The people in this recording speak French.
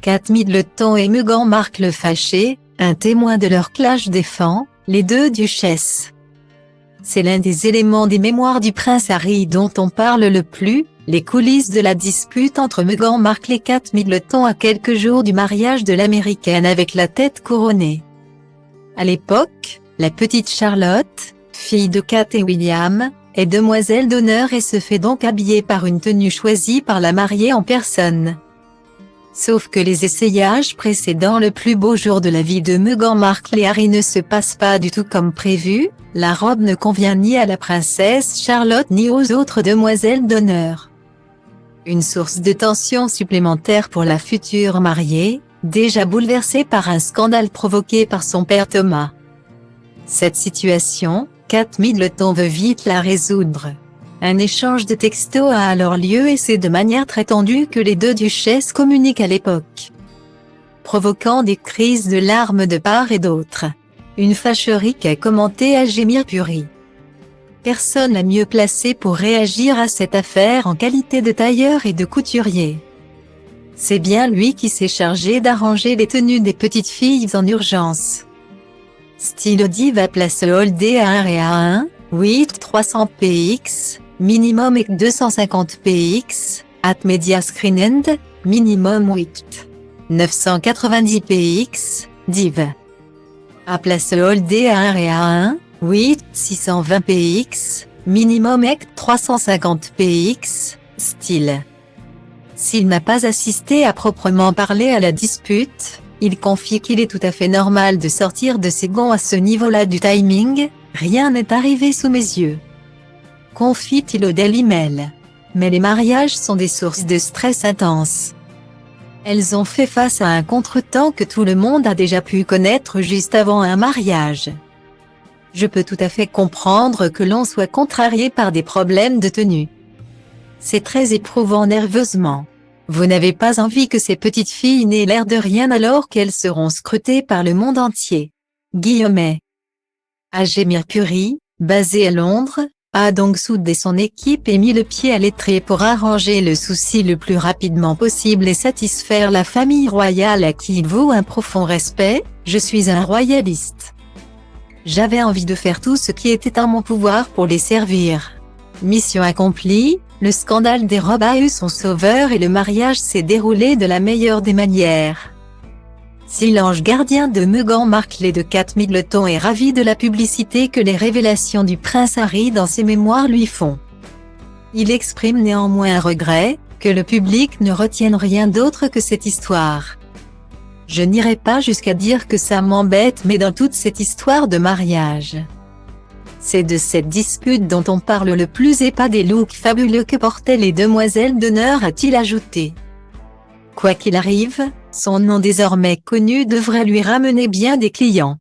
Kate Middleton et Meghan Markle fâchés, un témoin de leur clash défend les deux duchesses. C'est l'un des éléments des mémoires du prince Harry dont on parle le plus, les coulisses de la dispute entre Meghan Markle et Kate Middleton à quelques jours du mariage de l'américaine avec la tête couronnée. À l'époque, la petite Charlotte, fille de Kate et William, est demoiselle d'honneur et se fait donc habiller par une tenue choisie par la mariée en personne. Sauf que les essayages précédant le plus beau jour de la vie de Meghan Markle et Harry ne se passent pas du tout comme prévu, la robe ne convient ni à la princesse Charlotte ni aux autres demoiselles d'honneur. Une source de tension supplémentaire pour la future mariée, déjà bouleversée par un scandale provoqué par son père Thomas. Cette situation, Kate Middleton veut vite la résoudre. Un échange de textos a alors lieu et c'est de manière très tendue que les deux duchesses communiquent à l'époque, provoquant des crises de larmes de part et d'autre. Une fâcherie qu'a commenté Ajemir Puri. Personne n'a mieux placé pour réagir à cette affaire en qualité de tailleur et de couturier. C'est bien lui qui s'est chargé d'arranger les tenues des petites filles en urgence. Style Diva place Holdé à 1 et à 1, 8 300 px, minimum et 250 px, at Media Screen End, minimum 8 990 px, div. À place Holdé à 1 et à 1, 8 620 px, minimum et 350 px, style. S'il n'a pas assisté à proprement parler à la dispute, il confie qu'il est tout à fait normal de sortir de ses gonds à ce niveau-là du timing, rien n'est arrivé sous mes yeux. Confie-t-il au Daily Mail. Mais les mariages sont des sources de stress intense. Elles ont fait face à un contretemps que tout le monde a déjà pu connaître juste avant un mariage. Je peux tout à fait comprendre que l'on soit contrarié par des problèmes de tenue. C'est très éprouvant nerveusement. Vous n'avez pas envie que ces petites filles n'aient l'air de rien alors qu'elles seront scrutées par le monde entier. Guillemets. Ajemir Puri, basé à Londres, a donc soudé son équipe et mis le pied à l'étrier pour arranger le souci le plus rapidement possible et satisfaire la famille royale à qui il vaut un profond respect. Je suis un royaliste. J'avais envie de faire tout ce qui était en mon pouvoir pour les servir. Mission accomplie, le scandale des robes a eu son sauveur et le mariage s'est déroulé de la meilleure des manières. Si l'ange gardien de Meghan Markle et de Kate Middleton est ravi de la publicité que les révélations du prince Harry dans ses mémoires lui font, il exprime néanmoins un regret, que le public ne retienne rien d'autre que cette histoire. Je n'irai pas jusqu'à dire que ça m'embête mais dans toute cette histoire de mariage, c'est de cette dispute dont on parle le plus et pas des looks fabuleux que portaient les demoiselles d'honneur, a-t-il ajouté. Quoi qu'il arrive, son nom désormais connu devrait lui ramener bien des clients.